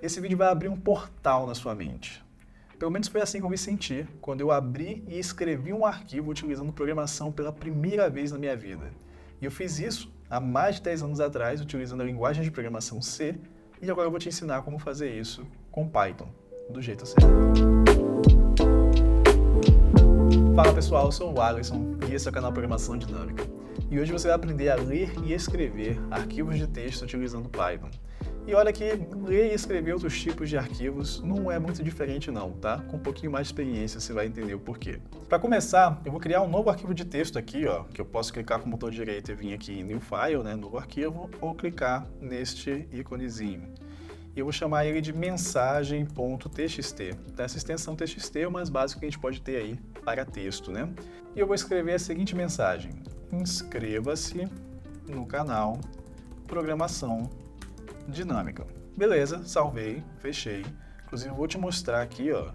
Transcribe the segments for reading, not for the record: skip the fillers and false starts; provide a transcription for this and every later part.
Esse vídeo vai abrir um portal na sua mente. Pelo menos foi assim que eu me senti quando eu abri e escrevi um arquivo utilizando programação pela primeira vez na minha vida. E eu fiz isso há mais de 10 anos atrás, utilizando a linguagem de programação C, e agora eu vou te ensinar como fazer isso com Python, do jeito certo. Fala pessoal, eu sou o Alisson e esse é o canal Programação Dinâmica. E hoje você vai aprender a ler e escrever arquivos de texto utilizando Python. E olha que ler e escrever outros tipos de arquivos não é muito diferente não, tá? Com um pouquinho mais de experiência você vai entender o porquê. Para começar, eu vou criar um novo arquivo de texto aqui, ó, que eu posso clicar com o botão direito e vir aqui em New File, né, novo arquivo, ou clicar neste íconezinho. E eu vou chamar ele de mensagem.txt. Essa extensão txt é o mais básico que a gente pode ter aí para texto, né? E eu vou escrever a seguinte mensagem: inscreva-se no canal Programação Dinâmica. Beleza, salvei, fechei. Inclusive, eu vou te mostrar aqui, ó,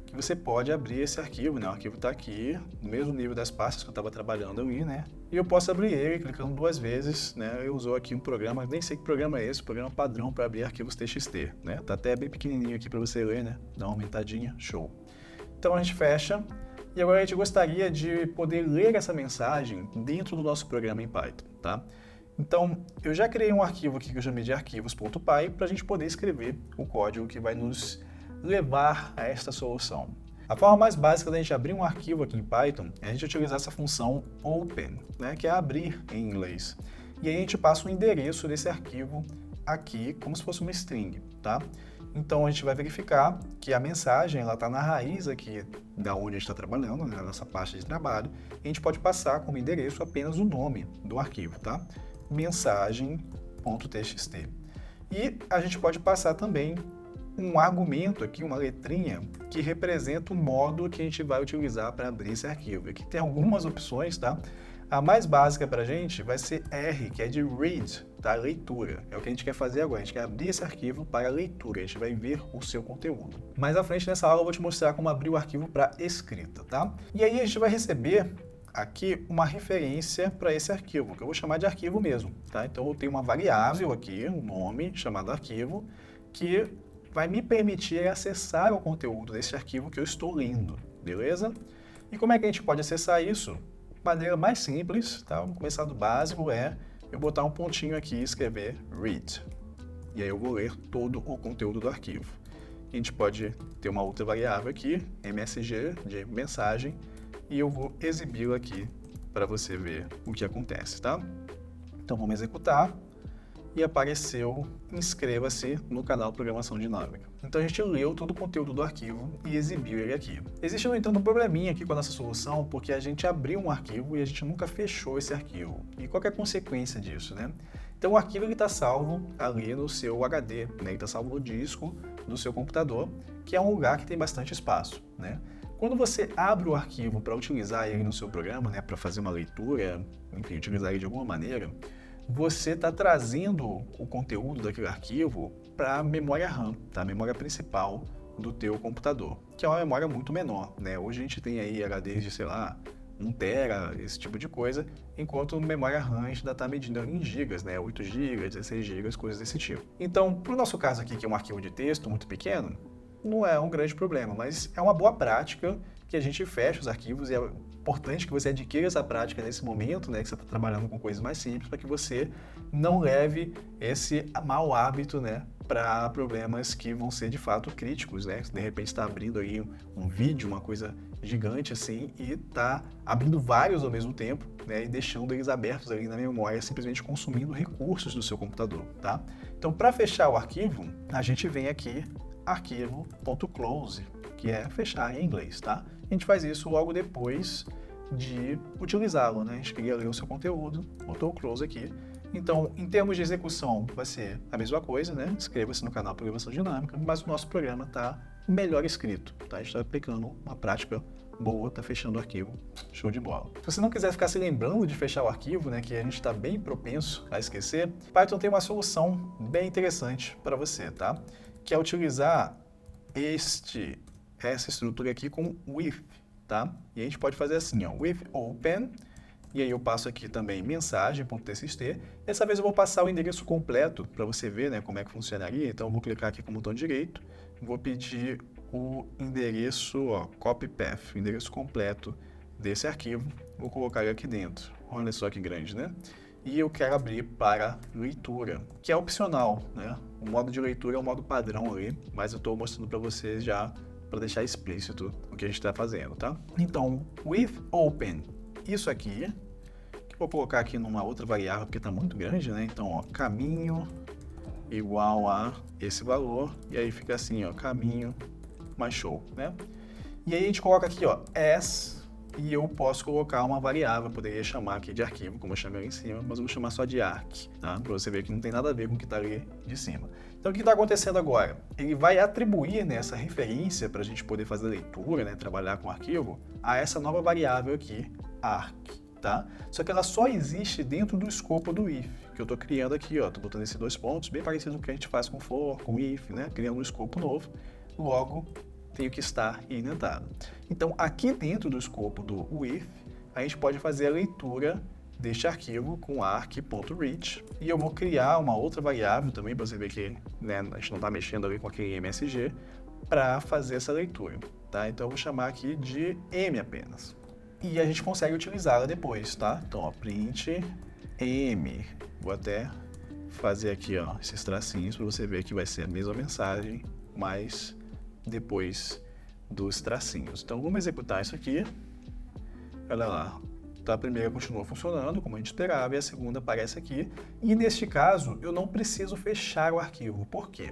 que você pode abrir esse arquivo, né? O arquivo está aqui, no mesmo nível das pastas que eu estava trabalhando ali, né? E eu posso abrir ele clicando 2 vezes, né? Eu uso aqui um programa, nem sei que programa é esse, programa padrão para abrir arquivos TXT, né? Tá até bem pequenininho aqui para você ler, né? Dá uma aumentadinha, show. Então a gente fecha. E agora a gente gostaria de poder ler essa mensagem dentro do nosso programa em Python, tá? Então, eu já criei um arquivo aqui que eu chamei de arquivos.py para a gente poder escrever o código que vai nos levar a esta solução. A forma mais básica da gente abrir um arquivo aqui em Python é a gente utilizar essa função open, né, que é abrir em inglês. E aí a gente passa o endereço desse arquivo aqui como se fosse uma string, tá? Então a gente vai verificar que a mensagem ela está na raiz aqui da onde a gente está trabalhando, né, na nossa pasta de trabalho, e a gente pode passar como endereço apenas o nome do arquivo, tá? Mensagem.txt. E a gente pode passar também um argumento aqui, uma letrinha, que representa o modo que a gente vai utilizar para abrir esse arquivo. Aqui tem algumas opções, tá? A mais básica para a gente vai ser R, que é de read, tá? Leitura. É o que a gente quer fazer agora, a gente quer abrir esse arquivo para leitura, a gente vai ver o seu conteúdo. Mais à frente nessa aula eu vou te mostrar como abrir o arquivo para escrita, tá? E aí a gente vai receber aqui uma referência para esse arquivo, que eu vou chamar de arquivo mesmo, tá? Então eu tenho uma variável aqui, um nome chamado arquivo, que vai me permitir acessar o conteúdo desse arquivo que eu estou lendo, beleza? E como é que a gente pode acessar isso? De maneira mais simples, tá? Vamos começar do básico, eu botar um pontinho aqui e escrever read. E aí eu vou ler todo o conteúdo do arquivo. A gente pode ter uma outra variável aqui, msg, de mensagem, e eu vou exibi-lo aqui para você ver o que acontece, tá? Então vamos executar e apareceu inscreva-se no canal Programação Dinâmica. Então a gente leu todo o conteúdo do arquivo e exibiu ele aqui. Existe, no entanto, um probleminha aqui com a nossa solução, porque a gente abriu um arquivo e a gente nunca fechou esse arquivo. E qual que é a consequência disso, né? Então o arquivo está salvo ali no seu HD, né? Ele está salvo no disco do seu computador, que é um lugar que tem bastante espaço, né? Quando você abre o arquivo para utilizar ele no seu programa, né, para fazer uma leitura, enfim, utilizar ele de alguma maneira, você está trazendo o conteúdo daquele arquivo para a memória RAM, tá? A memória principal do teu computador, que é uma memória muito menor, né? Hoje a gente tem aí HDs de, sei lá, 1 tera, esse tipo de coisa, enquanto memória RAM a gente ainda está medindo em gigas, né? 8 GB, 16 GB, coisas desse tipo. Então, para o nosso caso aqui, que é um arquivo de texto muito pequeno, não é um grande problema, mas é uma boa prática que a gente fecha os arquivos e é importante que você adquira essa prática nesse momento, né, que você está trabalhando com coisas mais simples, para que você não leve esse mau hábito, né, para problemas que vão ser de fato críticos, né? De repente está abrindo aí um vídeo, uma coisa gigante assim, e está abrindo vários ao mesmo tempo, né, e deixando eles abertos ali na memória, simplesmente consumindo recursos do seu computador, tá? Então, para fechar o arquivo, a gente vem aqui arquivo.close, que é fechar em inglês, tá? A gente faz isso logo depois de utilizá-lo, né? A gente queria ler o seu conteúdo, botou o close aqui. Então, em termos de execução, vai ser a mesma coisa, né? Inscreva-se no canal Programação Dinâmica, mas o nosso programa está melhor escrito, tá? A gente está aplicando uma prática boa, está fechando o arquivo, show de bola. Se você não quiser ficar se lembrando de fechar o arquivo, né, que a gente está bem propenso a esquecer, Python tem uma solução bem interessante para você, tá? Que é utilizar essa estrutura aqui com with, tá? E a gente pode fazer assim, ó, with open, E aí eu passo aqui também mensagem.txt. Dessa vez eu vou passar o endereço completo para você ver, né, como é que funcionaria. Então eu vou clicar aqui com o botão direito, vou pedir o endereço, ó, copy path, o endereço completo desse arquivo. Vou colocar ele aqui dentro. Olha só que grande, né? E eu quero abrir para leitura, que é opcional, né? O modo de leitura é o modo padrão ali, mas eu estou mostrando para vocês já para deixar explícito o que a gente está fazendo, tá? Então, with open, isso aqui, que eu vou colocar aqui numa outra variável porque está muito grande, né? Então, ó, caminho igual a esse valor, e aí fica assim, ó, caminho mais show, né? E aí a gente coloca aqui, ó, as, e eu posso colocar uma variável, eu poderia chamar aqui de arquivo, como eu chamei ali em cima, mas eu vou chamar só de arc, tá? Para você ver que não tem nada a ver com o que está ali de cima. Então o que está acontecendo agora? Ele vai atribuir, né, essa referência para a gente poder fazer leitura, né, trabalhar com o arquivo, a essa nova variável aqui, arc, tá? Só que ela só existe dentro do escopo do if, que eu estou criando aqui, ó, estou botando esses dois pontos, bem parecido com o que a gente faz com for, com if, né, criando um escopo novo, logo tenho que estar indentado. Então, aqui dentro do escopo do if, a gente pode fazer a leitura deste arquivo com arc.read, e eu vou criar uma outra variável também, para você ver que, né, a gente não está mexendo ali com aquele MSG, para fazer essa leitura, tá? Então, eu vou chamar aqui de m apenas. E a gente consegue utilizá-la depois, tá? Então, ó, print m. Vou até fazer aqui, ó, esses tracinhos para você ver que vai ser a mesma mensagem, mas depois dos tracinhos. Então vamos executar isso aqui. Olha lá, então, a primeira continua funcionando como a gente esperava e a segunda aparece aqui. E neste caso eu não preciso fechar o arquivo. Por quê?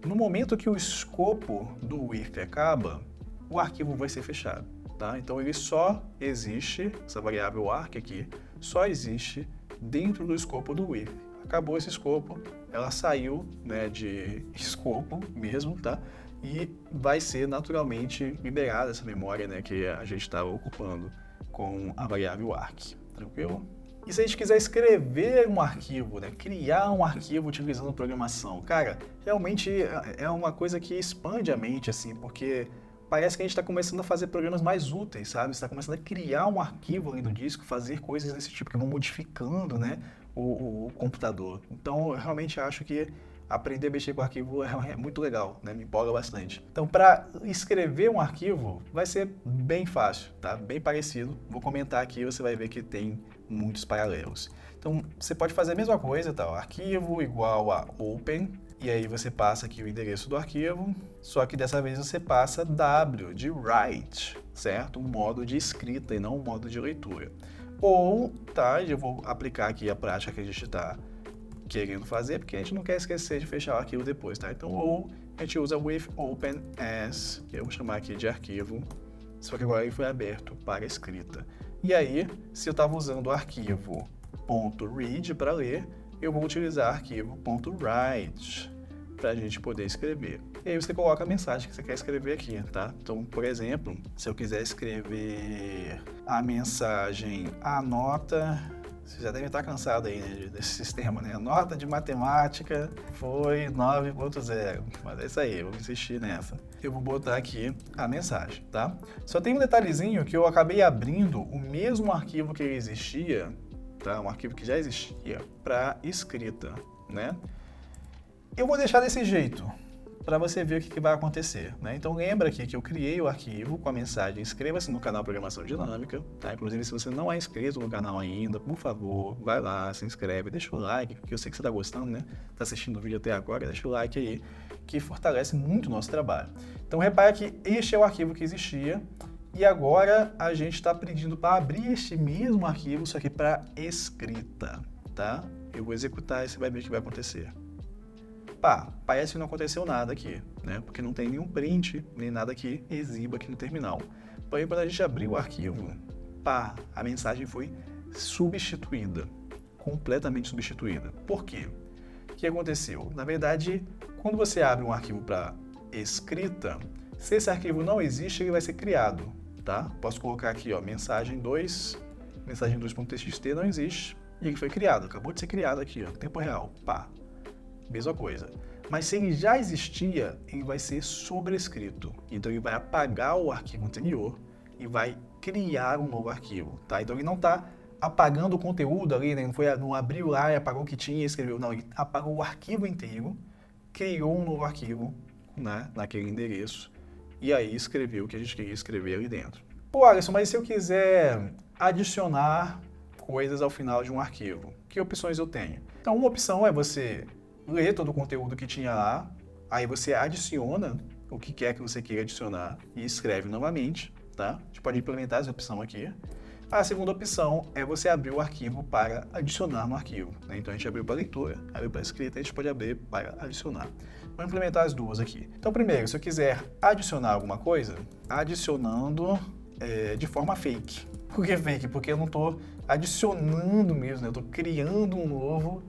No momento que o escopo do if acaba, o arquivo vai ser fechado, tá? Então ele só existe, essa variável arc aqui, só existe dentro do escopo do if. Acabou esse escopo, ela saiu, né, de escopo mesmo, tá? E vai ser naturalmente liberada essa memória, né, que a gente estava ocupando com a variável arc, tranquilo? E se a gente quiser escrever um arquivo, né, criar um arquivo utilizando programação, cara, realmente é uma coisa que expande a mente, assim, porque parece que a gente está começando a fazer programas mais úteis, sabe? Você está começando a criar um arquivo ali no disco, fazer coisas desse tipo que vão modificando, né, o computador. Então, eu realmente acho que aprender a mexer com arquivo é muito legal, né? Me empolga bastante. Então, para escrever um arquivo, vai ser bem fácil, tá? Bem parecido. Vou comentar aqui, você vai ver que tem muitos paralelos. Então, você pode fazer a mesma coisa, tá? Arquivo igual a open, e aí você passa aqui o endereço do arquivo, só que dessa vez você passa W de write, certo? Um modo de escrita e não um modo de leitura. Ou, tá? Eu vou aplicar aqui a prática que a gente está querendo fazer, porque a gente não quer esquecer de fechar o arquivo depois, tá? Então, ou a gente usa with open as, que eu vou chamar aqui de arquivo, só que agora ele foi aberto para escrita. E aí, se eu estava usando o arquivo .read para ler, eu vou utilizar arquivo .write para a gente poder escrever. E aí você coloca a mensagem que você quer escrever aqui, tá? Então, por exemplo, se eu quiser escrever a mensagem anota. Você já deve estar cansado aí, né, desse sistema, né? A nota de matemática foi 9.0. Mas é isso aí, eu vou insistir nessa. Eu vou botar aqui a mensagem, tá? Só tem um detalhezinho que eu acabei abrindo o mesmo arquivo que existia, tá? Um arquivo que já existia, para escrita, né? Eu vou deixar desse jeito, para você ver o que vai acontecer, né? Então lembra aqui que eu criei o arquivo com a mensagem inscreva-se no canal Programação Dinâmica, tá? Inclusive se você não é inscrito no canal ainda, por favor, vai lá, se inscreve, deixa o like, porque eu sei que você está gostando, né? Tá assistindo o vídeo até agora, deixa o like aí, que fortalece muito o nosso trabalho. Então repara que este é o arquivo que existia e agora a gente está pedindo para abrir este mesmo arquivo, só que para escrita, tá? Eu vou executar e você vai ver o que vai acontecer. Pá, parece que não aconteceu nada aqui, né? Porque não tem nenhum print, nem nada que exiba aqui no terminal. Porém, quando a gente abrir o arquivo, pá, a mensagem foi substituída, completamente substituída. Por quê? O que aconteceu? Na verdade, quando você abre um arquivo para escrita, se esse arquivo não existe, ele vai ser criado, tá? Posso colocar aqui, ó, mensagem 2.txt não existe, e ele foi criado, acabou de ser criado aqui, ó, tempo real, pá. Mesma coisa. Mas se ele já existia, ele vai ser sobrescrito. Então ele vai apagar o arquivo anterior e vai criar um novo arquivo, tá? Então ele não está apagando o conteúdo ali, né? Não abriu lá e apagou o que tinha e escreveu. Não, ele apagou o arquivo inteiro, criou um novo arquivo, né, naquele endereço, e aí escreveu o que a gente queria escrever ali dentro. Pô, Alisson, mas se eu quiser adicionar coisas ao final de um arquivo, que opções eu tenho? Então, uma opção é você ler todo o conteúdo que tinha lá, aí você adiciona o que quer que você queira adicionar e escreve novamente, tá? A gente pode implementar essa opção aqui. A segunda opção é você abrir o arquivo para adicionar no arquivo, né? Então a gente abriu para leitura, abriu para escrita, a gente pode abrir para adicionar. Vou implementar as duas aqui. Então primeiro, se eu quiser adicionar alguma coisa, adicionando de forma fake. Por que fake? Porque eu não estou adicionando mesmo, né? Eu estou criando um novo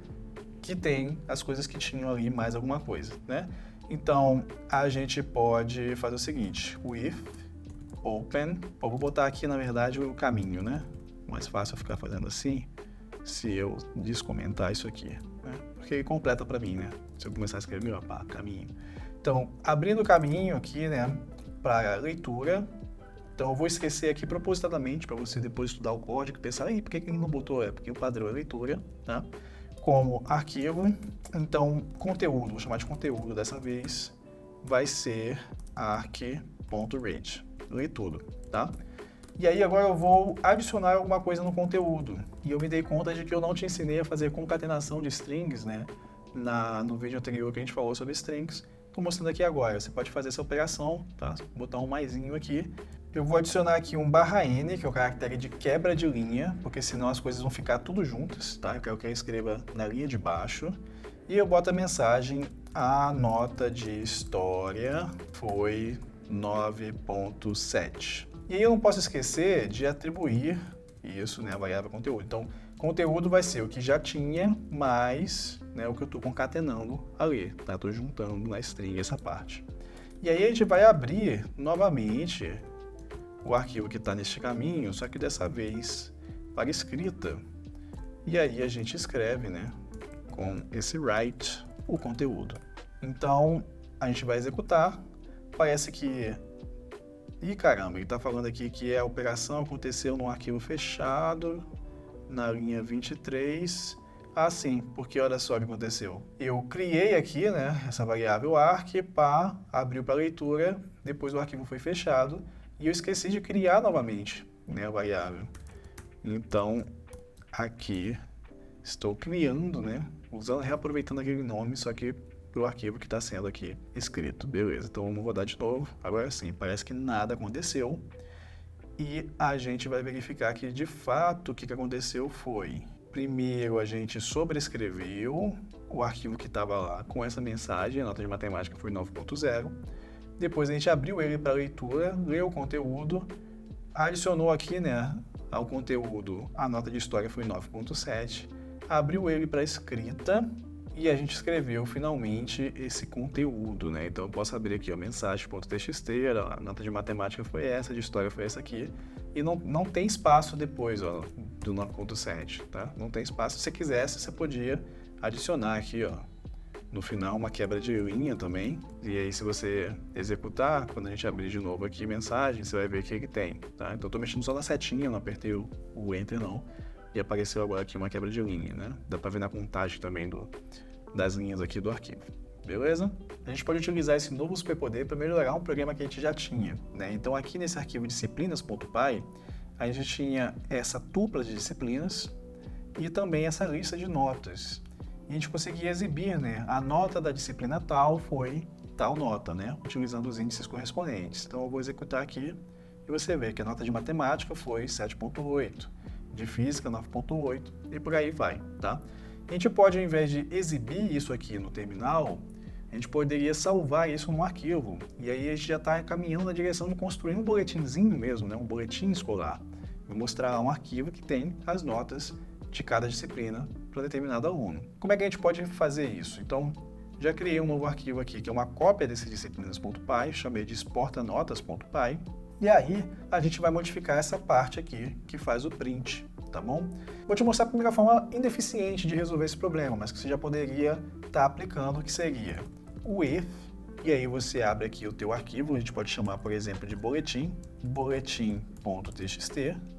que tem as coisas que tinham ali mais alguma coisa, né? Então a gente pode fazer o seguinte, with open, vou botar aqui na verdade o caminho, né? Mais fácil eu ficar fazendo assim, se eu descomentar isso aqui, né? Porque ele completa para mim, né? Se eu começar a escrever, opa, caminho. Então, abrindo o caminho aqui, né, para leitura, então eu vou esquecer aqui propositadamente para você depois estudar o código e pensar, por que ele não botou? É porque o padrão é leitura, tá? Como arquivo, então conteúdo, vou chamar de conteúdo dessa vez, vai ser arc.read. Ler tudo, tá? E aí agora eu vou adicionar alguma coisa no conteúdo. E eu me dei conta de que eu não te ensinei a fazer concatenação de strings, né? No vídeo anterior que a gente falou sobre strings. Estou mostrando aqui agora. Você pode fazer essa operação, tá? Vou botar um maisinho aqui. Eu vou adicionar aqui um /n, que é o caractere de quebra de linha, porque senão as coisas vão ficar tudo juntas, tá? Eu quero que eu escreva na linha de baixo. E eu boto a mensagem, a nota de história foi 9.7. E aí eu não posso esquecer de atribuir isso, né, a variável conteúdo. Então, conteúdo vai ser o que já tinha, mais, né, o que eu estou concatenando ali, tá? Estou juntando na string essa parte. E aí a gente vai abrir novamente o arquivo que está neste caminho, só que dessa vez para escrita. E aí a gente escreve, né, com esse write, o conteúdo. Então, a gente vai executar. Parece que... Ih, caramba, ele está falando aqui que a operação aconteceu num arquivo fechado, na linha 23. Ah, sim, porque olha só o que aconteceu. Eu criei aqui, né, essa variável arc, pá, abriu para leitura, depois o arquivo foi fechado, e eu esqueci de criar novamente, né, a variável. Então, aqui, estou criando, né, reaproveitando aquele nome, só que para o arquivo que está sendo aqui escrito. Beleza, então vamos rodar de novo. Agora sim, parece que nada aconteceu. E a gente vai verificar que, de fato, o que aconteceu foi... Primeiro, a gente sobrescreveu o arquivo que estava lá com essa mensagem, a nota de matemática foi 9.0. Depois a gente abriu ele para leitura, leu o conteúdo, adicionou aqui, né, ao conteúdo, a nota de história foi 9.7. Abriu ele para escrita. E a gente escreveu finalmente esse conteúdo, né? Então eu posso abrir aqui, ó, mensagem.txt, a nota de matemática foi essa, de história foi essa aqui. E não tem espaço depois, ó, do 9.7, tá? Não tem espaço. Se você quisesse, você podia adicionar aqui, ó, no final uma quebra de linha também. E aí se você executar, quando a gente abrir de novo aqui mensagem, você vai ver o que ele tem, tá? Então eu tô mexendo só na setinha, não apertei o Enter não. E apareceu agora aqui uma quebra de linha, né? Dá para ver na contagem também das linhas aqui do arquivo. Beleza? A gente pode utilizar esse novo superpoder para melhorar um programa que a gente já tinha, né? Então aqui nesse arquivo disciplinas.py, a gente tinha essa tupla de disciplinas e também essa lista de notas. E a gente conseguia exibir, né? A nota da disciplina tal foi tal nota, né? Utilizando os índices correspondentes. Então eu vou executar aqui e você vê que a nota de matemática foi 7.8. De física 9.8 e por aí vai, tá? A gente pode, ao invés de exibir isso aqui no terminal, a gente poderia salvar isso num arquivo. E aí a gente já está caminhando na direção de construir um boletinzinho mesmo, né? Um boletim escolar. Vou mostrar um arquivo que tem as notas de cada disciplina para determinado aluno. Como é que a gente pode fazer isso? Então, já criei um novo arquivo aqui, que é uma cópia desse disciplinas.py, chamei de exportanotas.py. E aí, a gente vai modificar essa parte aqui, que faz o print, tá bom? Vou te mostrar a primeira forma ineficiente de resolver esse problema, mas que você já poderia estar aplicando, que seria o if, E aí você abre aqui o teu arquivo, a gente pode chamar, por exemplo, de boletim.txt.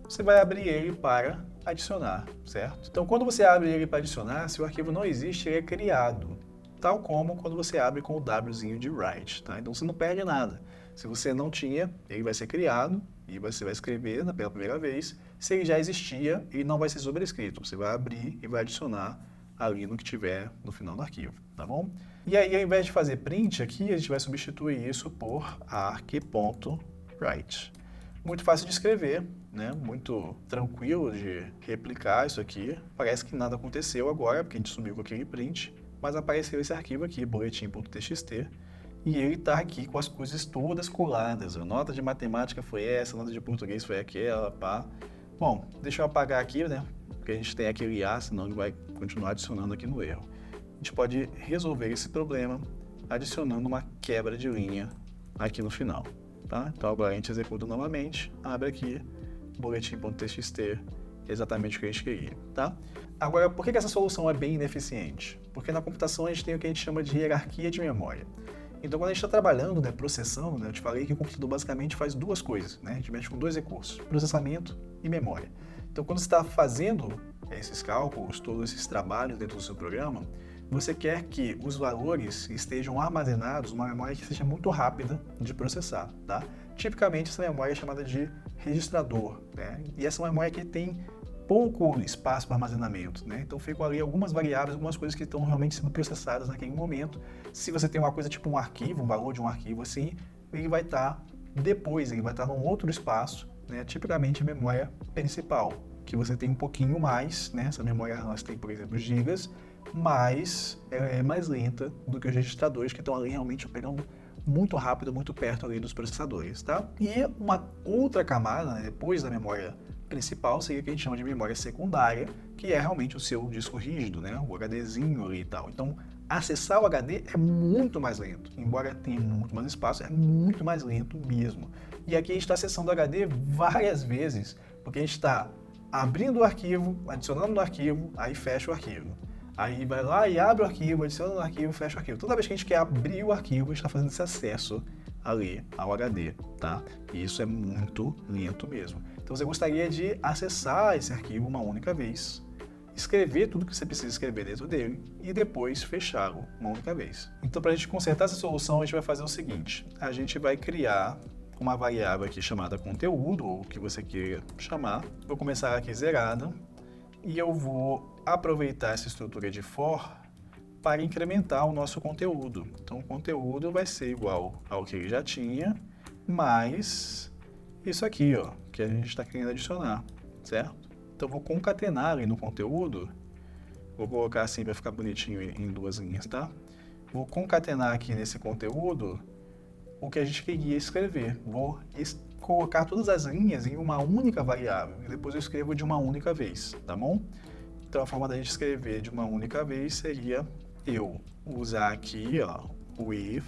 Você vai abrir ele para adicionar, certo? Então, quando você abre ele para adicionar, se o arquivo não existe, ele é criado, tal como quando você abre com o Wzinho de write, tá? Então, você não perde nada. Se você não tinha, ele vai ser criado e você vai escrever pela primeira vez. Se ele já existia, ele não vai ser sobrescrito. Você vai abrir e vai adicionar ali no que tiver no final do arquivo, tá bom? E aí, ao invés de fazer print aqui, a gente vai substituir isso por arc.write. Muito fácil de escrever, né? Muito tranquilo de replicar isso aqui. Parece que nada aconteceu agora, porque a gente sumiu com aquele print, mas apareceu esse arquivo aqui, boletim.txt, e ele está aqui com as coisas todas coladas. A nota de matemática foi essa, a nota de português foi aquela, pá. Bom, deixa eu apagar aqui, né? Porque a gente tem aquele A, senão ele vai continuar adicionando aqui no erro. A gente pode resolver esse problema adicionando uma quebra de linha aqui no final, tá? Então agora a gente executa novamente, abre aqui, boletim.txt, exatamente o que a gente queria, tá? Agora, por que essa solução é bem ineficiente? Porque na computação a gente tem o que a gente chama de hierarquia de memória. Então, quando a gente está trabalhando, né, processando, né, eu te falei que o computador basicamente faz duas coisas, né? A gente mexe com dois recursos, processamento e memória. Então, quando você está fazendo esses cálculos, todos esses trabalhos dentro do seu programa, você quer que os valores estejam armazenados numa memória que seja muito rápida de processar, tá? Tipicamente, essa memória é chamada de registrador, né? E essa memória aqui tem pouco espaço para armazenamento, né? Então ficam ali algumas variáveis, algumas coisas que estão realmente sendo processadas naquele momento. Se você tem uma coisa tipo um arquivo, um valor de um arquivo assim, ele vai estar depois, ele vai estar num outro espaço, né? Tipicamente a memória principal, que você tem um pouquinho mais, né? Essa memória nós tem, por exemplo, gigas, mas é mais lenta do que os registradores que estão ali realmente operando muito rápido, muito perto ali dos processadores, tá? E uma outra camada, né, depois da memória principal, seria o que a gente chama de memória secundária, que é realmente o seu disco rígido, né? O HDzinho ali e tal. Então, acessar o HD é muito mais lento, embora tenha muito mais espaço, é muito mais lento mesmo. E aqui a gente está acessando o HD várias vezes, porque a gente está abrindo o arquivo, adicionando no arquivo, aí fecha o arquivo. Aí vai lá e abre o arquivo, adiciona no arquivo, fecha o arquivo. Toda vez que a gente quer abrir o arquivo, a gente está fazendo esse acesso ali ao HD, tá? E isso é muito lento mesmo. Então você gostaria de acessar esse arquivo uma única vez, escrever tudo que você precisa escrever dentro dele e depois fechá-lo uma única vez. Então, para a gente consertar essa solução, a gente vai fazer o seguinte: a gente vai criar uma variável aqui chamada conteúdo, ou o que você queira chamar. Vou começar aqui zerada e eu vou aproveitar essa estrutura de for para incrementar o nosso conteúdo. Então, o conteúdo vai ser igual ao que ele já tinha, mais isso aqui, ó, que a gente está querendo adicionar, certo? Então, vou concatenar ali no conteúdo, vou colocar assim para ficar bonitinho em duas linhas, tá? Vou concatenar aqui nesse conteúdo o que a gente queria escrever. Vou colocar todas as linhas em uma única variável e depois eu escrevo de uma única vez, tá bom? Então, a forma da gente escrever de uma única vez seria eu usar aqui, ó, with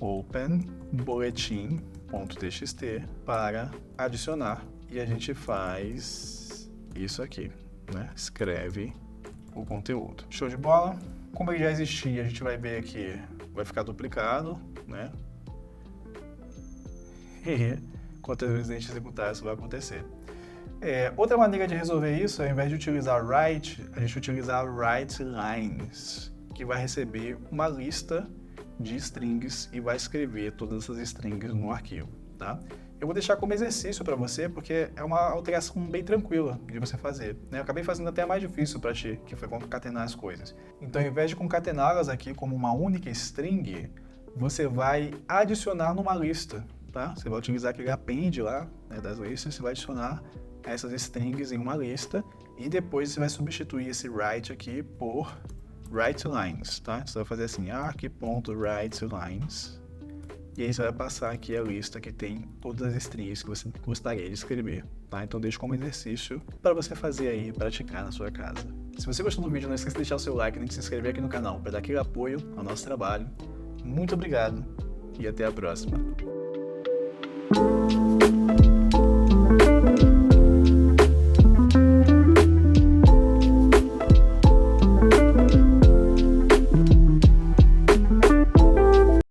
open boletim.txt para adicionar. E a gente faz isso aqui, né? Escreve o conteúdo. Show de bola? Como ele já existia, a gente vai ver aqui, vai ficar duplicado, né? E quantas vezes a gente executar, isso vai acontecer. Outra maneira de resolver isso, ao invés de utilizar write, a gente utilizar write lines, que vai receber uma lista de strings e vai escrever todas essas strings no arquivo, tá? Eu vou deixar como exercício para você, porque é uma alteração bem tranquila de você fazer, né? Eu acabei fazendo até mais difícil para ti, que foi concatenar as coisas. Então, ao invés de concatená-las aqui como uma única string, você vai adicionar numa lista, tá? Você vai utilizar aquele append lá, né, das listas, você vai adicionar essas strings em uma lista e depois você vai substituir esse write aqui por writeLines, tá? Você vai fazer assim, arc.writeLines, e aí você vai passar aqui a lista que tem todas as strings que você gostaria de escrever, tá? Então deixa como exercício para você fazer aí e praticar na sua casa. Se você gostou do vídeo, não esqueça de deixar o seu like e de se inscrever aqui no canal para dar aquele apoio ao nosso trabalho. Muito obrigado e até a próxima.